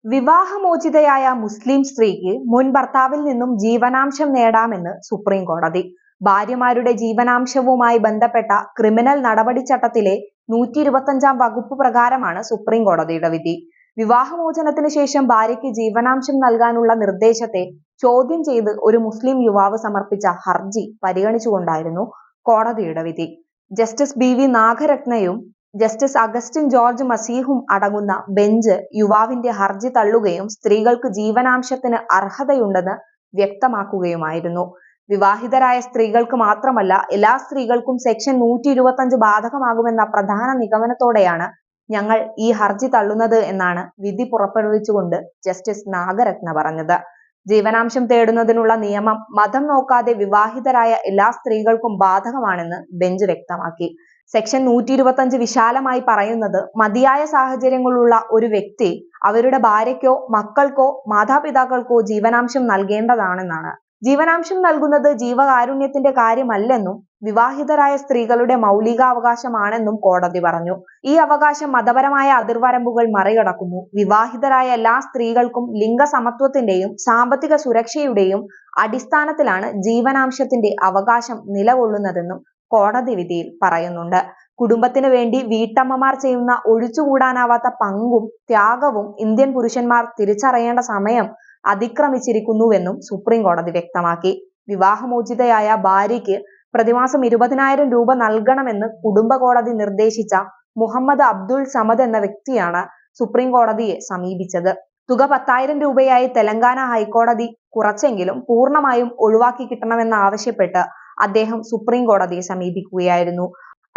വിവാഹമോചിതയായ മുസ്ലിം സ്ത്രീക്ക് മുൻ ഭർത്താവിൽ നിന്നും ജീവനാംശം നേടാമെന്ന് സുപ്രീം കോടതി. ഭാര്യമാരുടെ ജീവനാംശവുമായി ബന്ധപ്പെട്ട ക്രിമിനൽ നടപടിച്ചട്ടത്തിലെ 125 വകുപ്പ് പ്രകാരമാണ് സുപ്രീം കോടതിയുടെ വിധി. വിവാഹമോചനത്തിന് ശേഷം ഭാര്യയ്ക്ക് ജീവനാംശം നൽകാനുള്ള നിർദ്ദേശത്തെ ചോദ്യം ചെയ്ത് ഒരു മുസ്ലിം യുവാവ് സമർപ്പിച്ച ഹർജി പരിഗണിച്ചുകൊണ്ടായിരുന്നു കോടതിയുടെ വിധി. ജസ്റ്റിസ് BV നാഗരത്നയും ജസ്റ്റിസ് അഗസ്റ്റിൻ ജോർജ് മസീഹും അടങ്ങുന്ന ബെഞ്ച് യുവാവിന്റെ ഹർജി തള്ളുകയും സ്ത്രീകൾക്ക് ജീവനാംശത്തിന് അർഹതയുണ്ടെന്ന് വ്യക്തമാക്കുകയുമായിരുന്നു. വിവാഹിതരായ സ്ത്രീകൾക്ക് മാത്രമല്ല എല്ലാ സ്ത്രീകൾക്കും സെക്ഷൻ 125 ബാധകമാകുമെന്ന പ്രധാന നിഗമനത്തോടെയാണ് ഞങ്ങൾ ഈ ഹർജി തള്ളുന്നത് എന്നാണ് വിധി പുറപ്പെടുവിച്ചുകൊണ്ട് ജസ്റ്റിസ് നാഗരത്ന പറഞ്ഞത്. ജീവനാംശം തേടുന്നതിനുള്ള നിയമം മതം നോക്കാതെ വിവാഹിതരായ എല്ലാ സ്ത്രീകൾക്കും ബാധകമാണെന്ന് ബെഞ്ച് വ്യക്തമാക്കി. സെക്ഷൻ 125 വിശാലമായി പറയുന്നത് മതിയായ സാഹചര്യങ്ങളുള്ള ഒരു വ്യക്തി അവരുടെ ഭാര്യയ്ക്കോ മക്കൾക്കോ മാതാപിതാക്കൾക്കോ ജീവനാംശം നൽകേണ്ടതാണെന്നാണ്. ജീവനാംശം നൽകുന്നത് ജീവകാരുണ്യത്തിന്റെ കാര്യമല്ലെന്നും വിവാഹിതരായ സ്ത്രീകളുടെ മൗലികാവകാശമാണെന്നും കോടതി പറഞ്ഞു. ഈ അവകാശം മതപരമായ അതിർവരമ്പുകൾ മറികടക്കുന്നു. വിവാഹിതരായ എല്ലാ സ്ത്രീകൾക്കും ലിംഗസമത്വത്തിന്റെയും സാമ്പത്തിക സുരക്ഷയുടെയും അടിസ്ഥാനത്തിലാണ് ജീവനാംശത്തിന്റെ അവകാശം നിലകൊള്ളുന്നതെന്നും കോടതി വിധിയിൽ പറയുന്നുണ്ട്. കുടുംബത്തിന് വേണ്ടി വീട്ടമ്മമാർ ചെയ്യുന്ന ഒഴിച്ചുകൂടാനാവാത്ത പങ്കും ത്യാഗവും ഇന്ത്യൻ പുരുഷന്മാർ തിരിച്ചറിയേണ്ട സമയം അതിക്രമിച്ചിരിക്കുന്നുവെന്നും സുപ്രീം കോടതി വ്യക്തമാക്കി. വിവാഹമോചിതയായ ഭാര്യയ്ക്ക് പ്രതിമാസം 20,000 രൂപ നൽകണമെന്ന് കുടുംബ കോടതി നിർദ്ദേശിച്ച മുഹമ്മദ് അബ്ദുൾ സമദ് എന്ന വ്യക്തിയാണ് സുപ്രീം കോടതിയെ സമീപിച്ചത്. തുക 10,000 രൂപയായി തെലങ്കാന ഹൈക്കോടതി കുറച്ചെങ്കിലും പൂർണ്ണമായും ഒഴിവാക്കി കിട്ടണമെന്നാവശ്യപ്പെട്ട് അദ്ദേഹം സുപ്രീം കോടതിയെ സമീപിക്കുകയായിരുന്നു.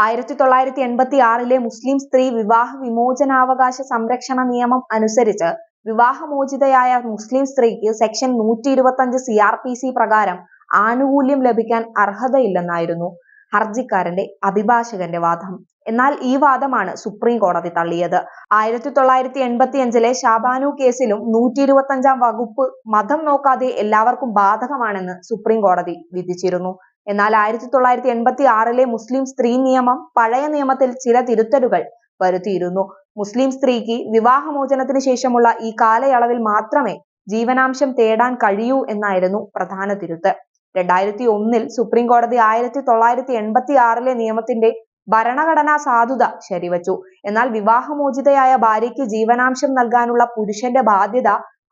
1986 മുസ്ലിം സ്ത്രീ വിവാഹ വിമോചനാവകാശ സംരക്ഷണ നിയമം അനുസരിച്ച് വിവാഹമോചിതയായ മുസ്ലിം സ്ത്രീക്ക് സെക്ഷൻ 125 CRPC പ്രകാരം ആനുകൂല്യം ലഭിക്കാൻ അർഹതയില്ലെന്നായിരുന്നു ഹർജിക്കാരന്റെ അഭിഭാഷകന്റെ വാദം. എന്നാൽ ഈ വാദമാണ് സുപ്രീം കോടതി തള്ളിയത്. 1985 ഷാബാനു കേസിലും 125 വകുപ്പ് മതം നോക്കാതെ എല്ലാവർക്കും ബാധകമാണെന്ന് സുപ്രീം കോടതി വിധിച്ചിരുന്നു. എന്നാൽ 1986 മുസ്ലിം സ്ത്രീ നിയമം പഴയ നിയമത്തിൽ ചില തിരുത്തലുകൾ വരുത്തിയിരുന്നു. മുസ്ലിം സ്ത്രീക്ക് വിവാഹമോചനത്തിന് ശേഷമുള്ള ഈ കാലയളവിൽ മാത്രമേ ജീവനാംശം തേടാൻ കഴിയൂ എന്നായിരുന്നു പ്രധാന തിരുത്തൽ. 2001 സുപ്രീം കോടതി 1986 നിയമത്തിന്റെ ഭരണഘടനാ സാധുത ശരിവച്ചു. എന്നാൽ വിവാഹമോചിതയായ ഭാര്യയ്ക്ക് ജീവനാംശം നൽകാനുള്ള പുരുഷന്റെ ബാധ്യത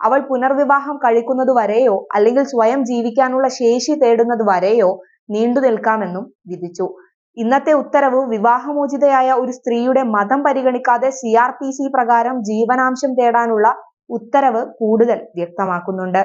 അവൾ പുനർവിവാഹം കഴിക്കുന്നതുവരെയോ അല്ലെങ്കിൽ സ്വയം ജീവിക്കാനുള്ള ശേഷി തേടുന്നതുവരെയോ നീണ്ടു നിൽക്കാമെന്നും വിധിച്ചു. ഇന്നത്തെ ഉത്തരവ് വിവാഹമോചിതയായ ഒരു സ്ത്രീയുടെ മതം പരിഗണിക്കാതെ CRPC പ്രകാരം ജീവനാംശം തേടാനുള്ള ഉത്തരവ് കൂടുതൽ വ്യക്തമാക്കുന്നുണ്ട്.